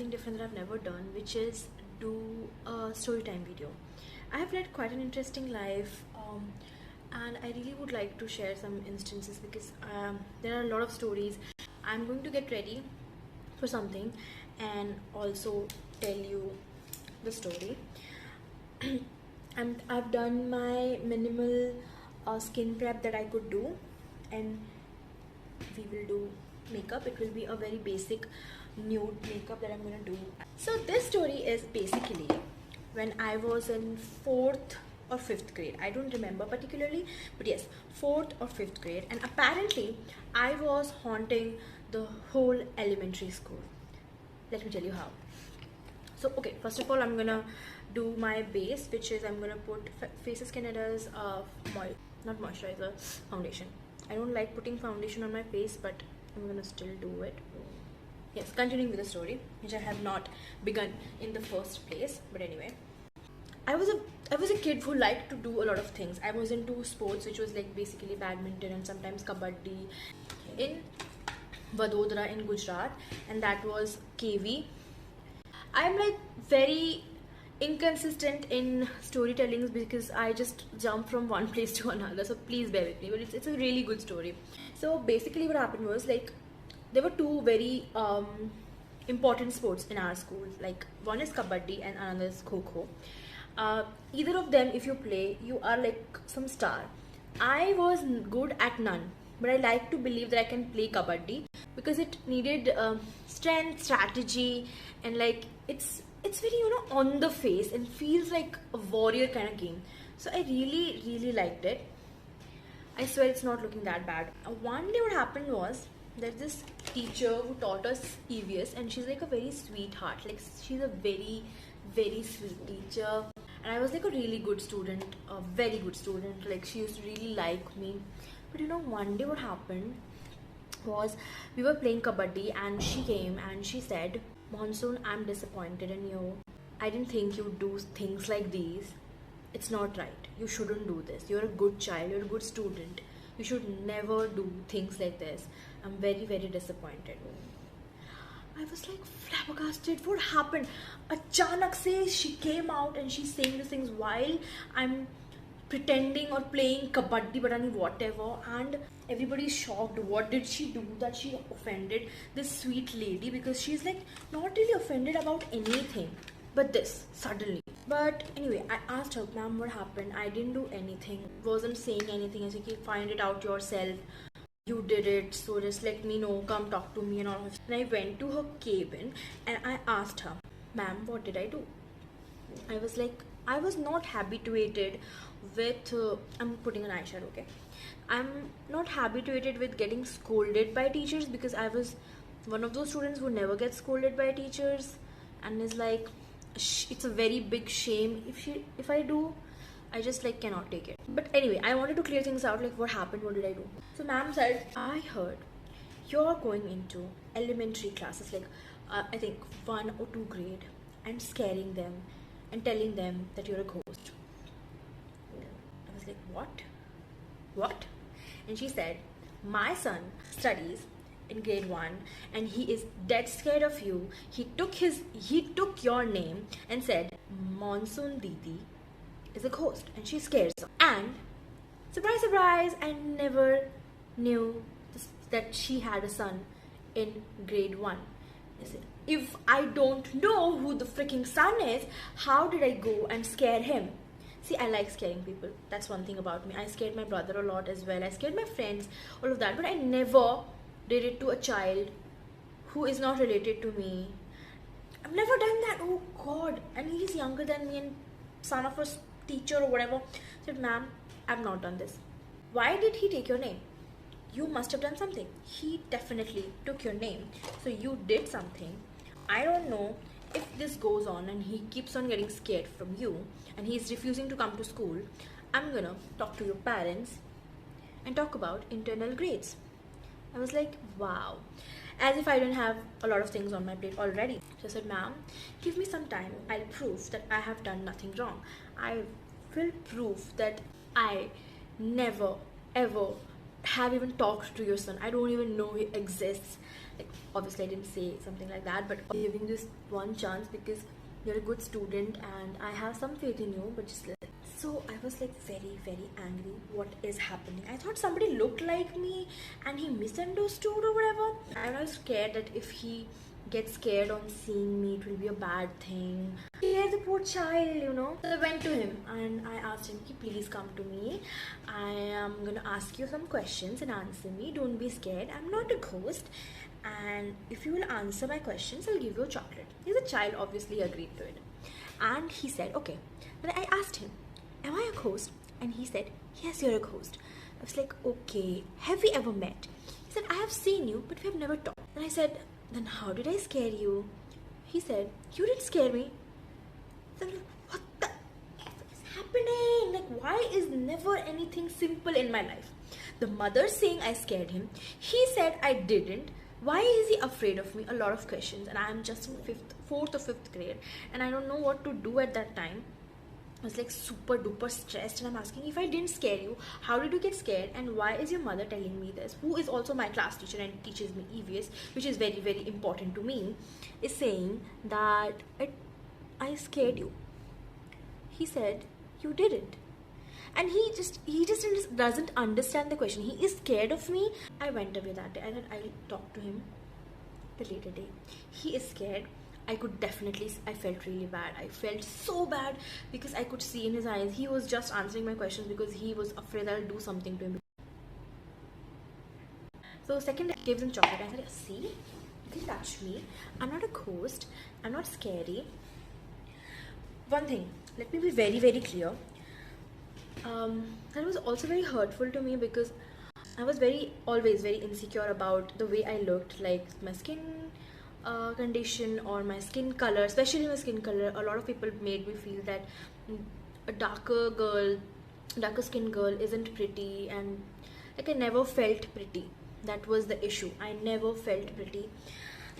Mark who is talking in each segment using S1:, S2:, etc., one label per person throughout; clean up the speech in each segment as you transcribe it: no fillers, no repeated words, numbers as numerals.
S1: something different that I've never done, which is do a story time video. I have led quite an interesting life, and I really would like to share some instances because there are a lot of stories. I'm going to get ready for something and also tell you the story. I've done my minimal skin prep that I could do, and we will do makeup. It will be a very basic nude makeup that I'm gonna do. So this story is basically when I was in 4th or 5th grade. I don't remember particularly, but yes, 4th or 5th grade, and apparently I was haunting the whole elementary school. Let me tell you how. So okay, first of all, I'm gonna do my base, which is I'm gonna put Faces Canada's not moisturizer, foundation. I don't like putting foundation on my face, but I'm gonna still do it. Yes, continuing with the story, which I have not begun in the first place, but anyway. I was a kid who liked to do a lot of things. I was into sports, which was like basically badminton and sometimes kabaddi in Vadodara in Gujarat, and that was KV. I'm like very inconsistent in storytellings because I just jump from one place to another, so please bear with me, but it's a really good story. So basically what happened was, like, there were two very important sports in our school. Like, one is kabaddi and another is kho. Either of them, if you play, you are like some star. I was good at none, but I like to believe that I can play kabaddi because it needed strength, strategy, and like it's very, on the face and feels like a warrior kind of game. So I really liked it. I swear it's not looking that bad. One day what happened was, there's this teacher who taught us EVS, and she's like a very sweetheart. Like, she's a very sweet teacher, and I was like a really good student, a very good student. Like, she used to really like me. But one day what happened was, we were playing kabaddi and she came and she said, "Monsoon, I'm disappointed in you. I didn't think you'd do things like these. It's not right. You shouldn't do this. You're a good child, you're a good student. You should never do things like this. I'm very disappointed." I was like flabbergasted. What happened? Achanak se she came out and she's saying these things while I'm pretending or playing kabaddi, badani, whatever, and everybody's shocked. What did she do that she offended this sweet lady? Because she's like not really offended about anything, but this suddenly. But anyway, I asked her, "Ma'am, what happened?" "I didn't do anything, wasn't saying anything." I said, "Okay, find it out yourself. You did it, so just let me know, come talk to me," and all of that. And I went to her cabin and I asked her, "Ma'am, what did I do?" I was like, I was not habituated with I'm putting an eyeshadow, okay? I'm not habituated with getting scolded by teachers because I was one of those students who never gets scolded by teachers, and is like, it's a very big shame if I do. I just like cannot take it. But anyway, I wanted to clear things out, like what happened, what did I do? So ma'am said, "I heard you're going into elementary classes, like I think 1 or 2 grade, and scaring them and telling them that you're a ghost." I was like, what? And she said, "My son studies in grade 1 and he is dead scared of you. He took your name and said, 'Monsoon Didi is a ghost and she scares him.'" And surprise, I never knew that she had a son in grade 1. I said, if I don't know who the freaking son is, how did I go and scare him? See, I like scaring people. That's one thing about me. I scared my brother a lot as well. I scared my friends, all of that. But I never did it to a child who is not related to me. I've never done that. Oh God. And he's younger than me and son of a teacher or whatever. I said, "Ma'am, I've not done this." "Why did he take your name?" "You must have done something. He definitely took your name. So you did something. I don't know if this goes on and he keeps on getting scared from you and he's refusing to come to school. I'm gonna talk to your parents and talk about internal grades." I was like, wow. As if I didn't have a lot of things on my plate already. So I said, "Ma'am, give me some time. I'll prove that I have done nothing wrong. I will prove that I never ever have even talked to your son. I don't even know he exists. Like, obviously I didn't say something like that, but I'm giving this one chance because you're a good student and I have some faith in you, but just listen. So I was like very, very angry. What is happening? I thought somebody looked like me and he misunderstood or whatever. I was scared that if he gets scared on seeing me, it will be a bad thing. Yeah, the poor child, you know. So I went to him and I asked him, please come to me. I am gonna ask you some questions and answer me. Don't be scared. I'm not a ghost. And if you will answer my questions, I'll give you a chocolate. He's a child, obviously agreed to it. And he said, okay. Then I asked him, am I a ghost? And he said, yes, you're a ghost. I was like, okay, have we ever met? He said, I have seen you, but we have never talked. And I said, then how did I scare you? He said, you didn't scare me. So I'm like, what the F is happening? Like, why is never anything simple in my life? The mother saying I scared him. He said I didn't. Why is he afraid of me? A lot of questions. And I'm just in 4th or 5th grade. And I don't know what to do at that time. I was like super duper stressed, and I'm asking, if I didn't scare you, how did you get scared, and why is your mother telling me this, who is also my class teacher and teaches me EVS, which is very, very important to me, is saying that I scared you. He said you didn't, and he just doesn't understand the question. He is scared of me. I went away that day. I thought I'll talk to him the later day. He is scared. I felt really bad. I felt so bad because I could see in his eyes he was just answering my questions because he was afraid I'll do something to him. So second day I gave him chocolate. I said, see, you can touch me. I'm not a ghost. I'm not scary. One thing, let me be very, very clear. That was also very hurtful to me because I was always very insecure about the way I looked, like my skin condition or my skin color, especially my skin color. A lot of people made me feel that a darker skin girl isn't pretty, and like I never felt pretty. That was the issue. I never felt pretty.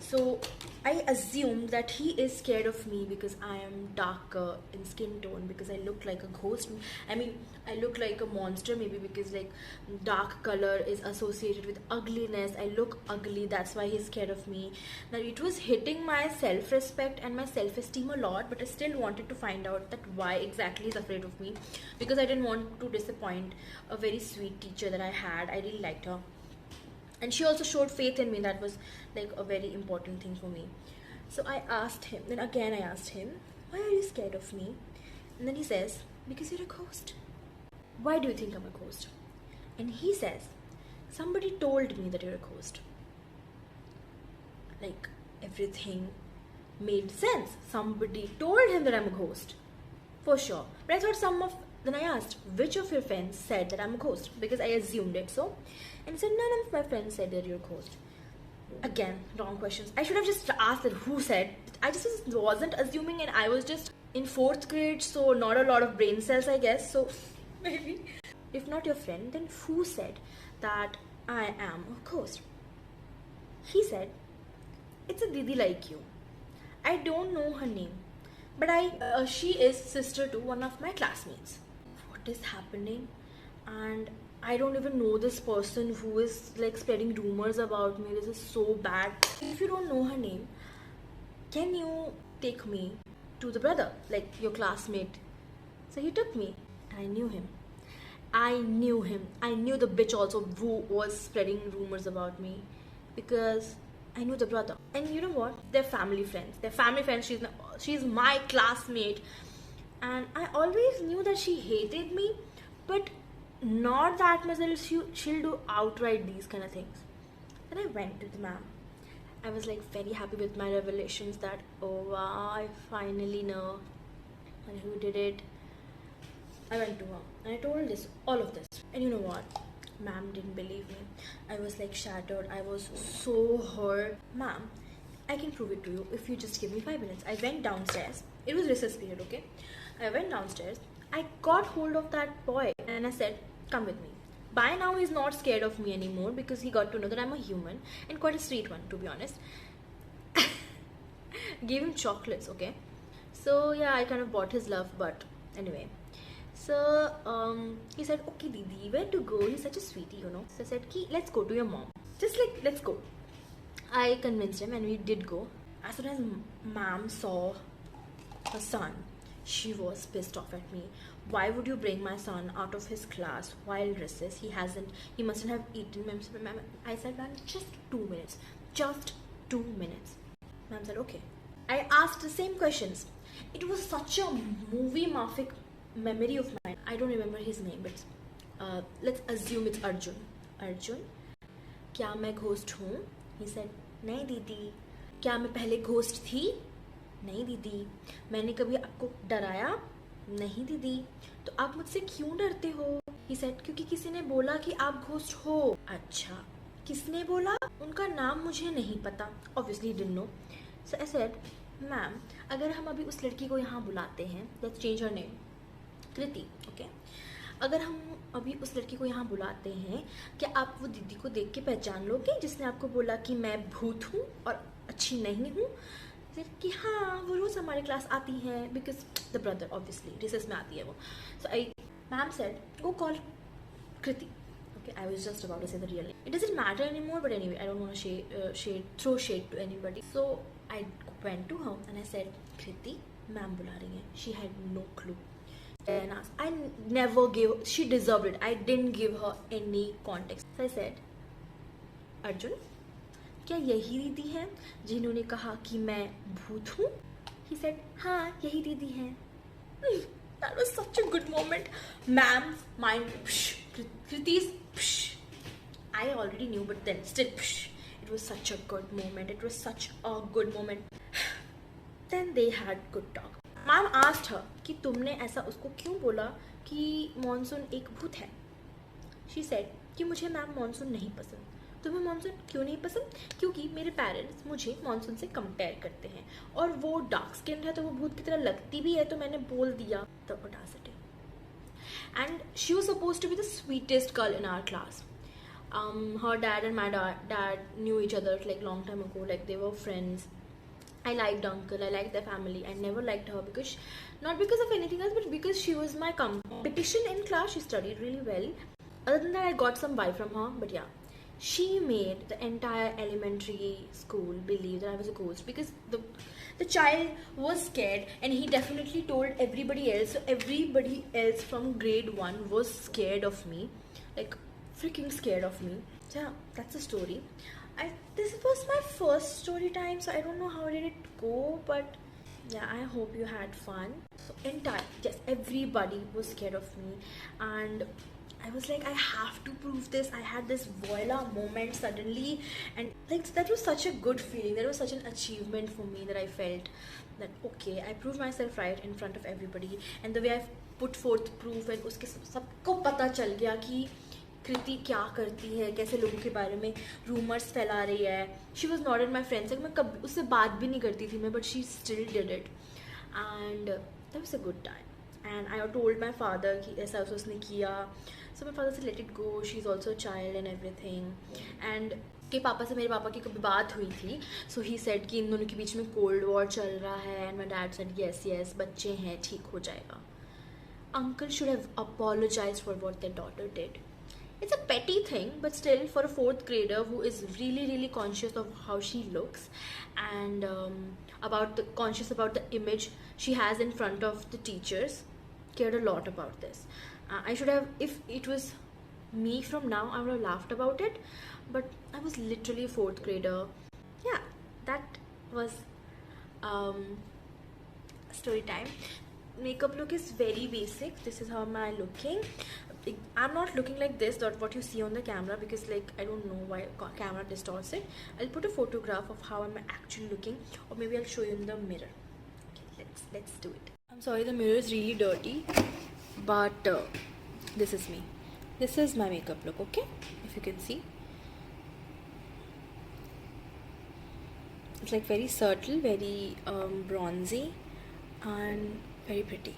S1: So I assumed that he is scared of me because I am darker in skin tone, because I look like a ghost. I mean, I look like a monster, maybe because like dark color is associated with ugliness. I look ugly, that's why he's scared of me. Now it was hitting my self-respect and my self-esteem a lot, but I still wanted to find out that why exactly he's afraid of me, because I didn't want to disappoint a very sweet teacher that I had. I really liked her. And she also showed faith in me. That was like a very important thing for me. So I asked him, then again I asked him, why are you scared of me? And then he says, because you're a ghost. Why do you think I'm a ghost? And he says, somebody told me that you're a ghost. Like, everything made sense. Somebody told him that I'm a ghost. For sure. But I thought then I asked, which of your friends said that I'm a ghost? Because I assumed it so. And he said, none of my friends said that you're a ghost. Again, wrong questions. I should have just asked that who said. I just wasn't assuming, and I was just in 4th grade, so not a lot of brain cells, I guess. So maybe, if not your friend, then who said that I am a ghost? He said, it's a didi like you. I don't know her name, but she is sister to one of my classmates. What is happening? And I don't even know this person who is like spreading rumors about me. This is so bad. If you don't know her name, can you take me to the brother, like your classmate? So he took me, and I knew him. I knew the bitch also who was spreading rumors about me, because I knew the brother. And you know what? They're family friends. She's my classmate. And I always knew that she hated me, but not that much that she'll do outright these kind of things. Then I went to the ma'am. I was like very happy with my revelations that, oh wow, I finally know and who did it. I went to her and I told her all of this. And you know what? Ma'am didn't believe me. I was like shattered. I was so hurt. Ma'am, I can prove it to you if you just give me 5 minutes. I went downstairs. It was recess period, okay? I went downstairs. I got hold of that boy and I said, come with me. By now he's not scared of me anymore because he got to know that I'm a human, and quite a sweet one, to be honest. Gave him chocolates, okay? So yeah, I kind of bought his love, but anyway. So he said, okay Didi, where to go? He's such a sweetie, you know. So I said, Ki, let's go to your mom. Just like, let's go. I convinced him and we did go. As soon as ma'am saw her son, she was pissed off at me. Why would you bring my son out of his class while recess? He mustn't have eaten. Ma'am, I said, ma'am, just 2 minutes. Just 2 minutes. Ma'am said, okay. I asked the same questions. It was such a movie-mafic memory of mine. I don't remember his name, but let's assume it's Arjun. Arjun, क्या मैं ghost हूँ? He said, नहीं दीदी. क्या मैं पहले ghost थी? नहीं दीदी. मैंने कभी आपको डराया? नहीं दीदी. तो आप मुझसे क्यों डरते हो? He said, क्योंकि किसी ने बोला कि आप घोस्ट हो. अच्छा, किसने बोला? उनका नाम मुझे नहीं पता. Obviously he didn't know. So I said, ma'am, अगर हम अभी उस लड़की को यहाँ बुलाते हैं, let's change her name, Kriti, okay? अगर हम अभी उस लड़की को यहाँ बुलाते हैं, क्या आप वो दीदी को देख के पहचान लोगे जिसने आपको बोला कि मैं भूत हूँ और अच्छी नहीं हूँ? कि हाँ, वो रोज़ हमारे क्लास आती है, because the brother obviously recess में आती है वो. So I ma'am said, go call Kriti. Okay, I was just about to say the real name. It doesn't matter anymore, but anyway, I don't want to throw shade to anybody. So I went to her and I said, Kriti, ma'am बुला रही हैं. She had no clue. And asked, I never gave. She deserved it. I didn't give her any context. So I said, Arjun, क्या यही दीदी हैं जिन्होंने कहा कि मैं भूत हूँ? He said, हाँ, यही दीदी हैं. That was such a good moment. Ma'am's mind, Kriti's, I already knew, but then still, it was such a good moment. It was such a good moment. Then they had good talk. Ma'am asked her कि तुमने ऐसा उसको क्यों बोला कि monsoon एक भूत है? She said कि मुझे मैम मॉनसून नहीं पसंद. तुम्हें मॉनसून क्यों नहीं पसंद? क्योंकि मेरे पेरेंट्स मुझे मॉनसून से कंपेयर करते हैं और वो डार्क स्किन है तो वो भूत की तरह लगती भी है, तो मैंने बोल दिया. The audacity. And she was supposed to be the sweetest girl in our class. Her dad and my dad knew each other like long time ago, like they were friends. I liked uncle, I liked their family. I never liked her because, not because of anything else, but because she was my competition in class. She studied really well. Other than that, I got some vibe from her, but yeah. She made the entire elementary school believe that I was a ghost because the child was scared and he definitely told everybody else. So everybody else from grade 1 was scared of me, like freaking scared of me. So yeah, that's the story. This was my first story time, so I don't know how did it go, but yeah, I hope you had fun. So everybody was scared of me, and I was like, I have to prove this. I had this voila moment suddenly, and like that was such a good feeling. That was such an achievement for me that I felt that okay, I proved myself right in front of everybody, and the way I put forth proof and उसके सबको पता चल गया कि कृति क्या करती है, कैसे लोगों के बारे में रूमर्स फैला रही है. She was not in my friends, मैं कभी उससे बात भी नहीं करती थी मैं, but she still did it and that was a good time. And I told my father कि ऐसा उसने किया. सो माई फादर से let it go, she is also child and everything. And के पापा से मेरे पापा की कभी बात हुई थी, सो ही सेड कि इन दोनों के बीच में कोल्ड वॉर चल रहा है. And my dad said yes बच्चे हैं, ठीक हो जाएगा. Uncle should have apologized for what their daughter did. It's a petty thing, but still, for a 4th grader who is really conscious of how she looks and conscious about the image she has in front of the teachers, cared a lot about this. I should have, if it was me from now, I would have laughed about it, but I was literally a 4th grader. Yeah, that was story time. Makeup look is very basic. This is how am I looking. I'm not looking like this, what you see on the camera, because like I don't know why camera distorts it. I'll put a photograph of how I'm actually looking, or maybe I'll show you in the mirror. Okay, let's do it. I'm sorry, the mirror is really dirty, but this is me. This is my makeup look, okay? If you can see, it's like very subtle, very bronzy and very pretty.